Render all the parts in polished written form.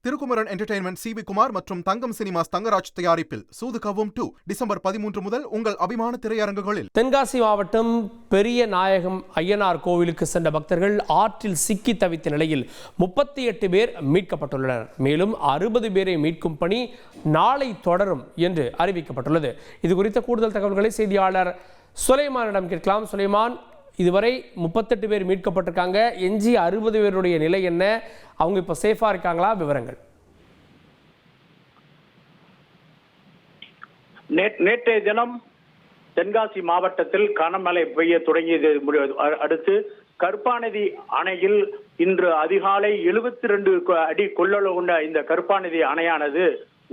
Thirukumaran entertainment CV. Kumar மற்றும் தங்கம் cinemas Thangaraj தயாரிப்பில் சூது கவ்வும் 2 December 13 முதல் உங்கள் அபிமான திரையரங்குகளில். தென்காசி மாவட்டம் பெரிய நாயகம் ஐயனார் கோவிலுக்கு சென்ற பக்தர்கள் ஆற்றில் சிக்கி தவித்த நிலையில் 38 பேர் மீட்கப்பட்டுள்ளனர். மேலும் 60 பேரை மீட்கும் பணி நாளை தொடரும் என்று அறிவிக்கப்பட்டுள்ளது. இது குறித்த கூடுதல் தகவல்களை செய்தியாளர் சுலைமானிடம் கேட்கலாம். சுலைமான், இதுவரை 38 பேர் மீட்கப்பட்டிருக்காங்க. எஞ்சி 60 பேருடைய நிலை என்ன? அவங்க இப்ப சேஃபா இருக்காங்களா? விவரங்கள். நேற்றைய தினம் தென்காசி மாவட்டத்தில் கனமழை பெய்ய தொடங்கியது அடுத்து கருப்பாநதி அணையில் இன்று அதிகாலை 72 அடி கொள்ளளவு கொண்ட இந்த கருப்பாநதி அணையானது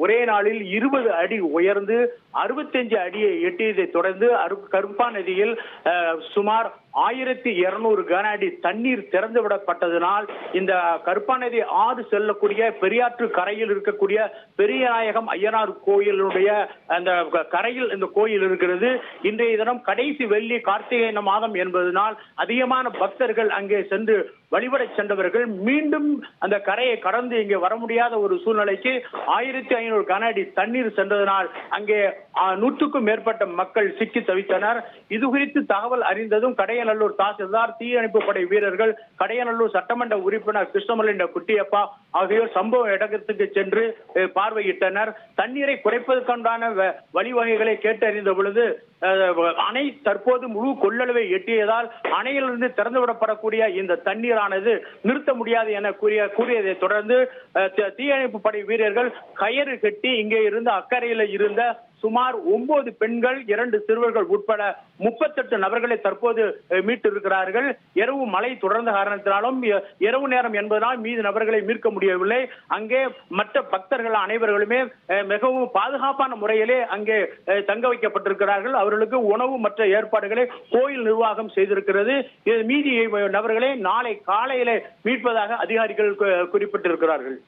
ஒரே நாளில் 20 அடி உயர்ந்து 65 அடியை எட்டியதை தொடர்ந்து கருப்பாநதியில் சுமார் 1200 கன அடி தண்ணீர் திறந்து விடப்பட்டதனால் இந்த கருப்பாநதி ஆறு செல்லக்கூடிய பெரியாற்று கரையில் இருக்கக்கூடிய பெரியநாயகம் ஐயனார் கோயிலுடைய அந்த கரையில் இந்த கோயில் இருக்கிறது. இன்றைய தினம் கடைசி வெள்ளி கார்த்திகை மாதம் என்பதனால் அதிகமான பக்தர்கள் அங்கே சென்று வழிபட சென்றவர்கள் மீண்டும் அந்த கரையை கடந்து இங்கே வர முடியாத ஒரு சூழ்நிலைக்கு 1500 கன அடி தண்ணீர் சென்றதனால் அங்கே 100க்கும் மேற்பட்ட மக்கள் சிக்கி தவித்தனர். இது குறித்து தகவல் அறிந்ததும் கடையநல்லூர் தாசில்தார், தீயணைப்பு படை வீரர்கள், கடையநல்லூர் சட்டமன்ற உறுப்பினர் கிருஷ்ணமல்லிண்ட குட்டியப்பா ஆகியோர் சம்பவ இடத்துக்கு சென்று பார்வையிட்டனர். தண்ணீரை குறைப்பதற்கான வழிவகைகளை கேட்டறிந்த பொழுது அணை தற்போது முழு கொள்ளளவை எட்டியதால் அணையிலிருந்து திறந்துவிடப்படக்கூடிய இந்த தண்ணீரானது நிறுத்த முடியாது என கூறியதை தொடர்ந்து தீயணைப்பு படை வீரர்கள் கயிறு கட்டி இங்கே இருந்த அக்கறையில் இருந்த சுமார் 9 பெண்கள் 2 சிறுவர்கள் உட்பட 38 நபர்களை தற்போது மீட்டிருக்கிறார்கள். இரவு மழை தொடர்ந்த காரணத்தினாலும் இரவு நேரம் என்பதனால் மீது நபர்களை மீட்க முடியவில்லை. அங்கே மற்ற பக்தர்கள் அனைவர்களுமே மிகவும் பாதுகாப்பான முறையிலே அங்கே தங்க வைக்கப்பட்டிருக்கிறார்கள். அவர்களுக்கு உணவு மற்ற ஏற்பாடுகளை கோயில் நிர்வாகம் செய்திருக்கிறது. மீதி நபர்களை நாளை காலையிலே மீட்பதாக அதிகாரிகள் குறிப்பிட்டிருக்கிறார்கள்.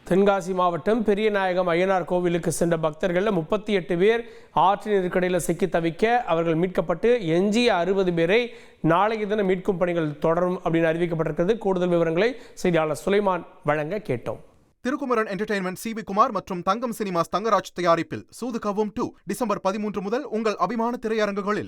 தென்காசி மாவட்டம் பெரிய நாயகம் ஐயனார் கோவிலுக்கு சென்ற பக்தர்கள் 38 பேர் ஆற்று நெருக்கடியில் சிக்கி தவிக்க அவர்கள் மீட்கப்பட்டு எஞ்சிய 60 பேரை நாளைய தினம் மீட்கும் பணிகள் தொடரும் அப்படின்னு அறிவிக்கப்பட்டிருக்கிறது. கூடுதல் விவரங்களை செய்தியாளர் சுலைமான் வழங்க கேட்டோம். Thirukumaran entertainment CV. குமார் மற்றும் தங்கம் சினிமாஸ் தங்கராஜ் தயாரிப்பில் சூது கவ்வும் 2 டிசம்பர் 13 முதல் உங்கள் அபிமான திரையரங்குகளில்.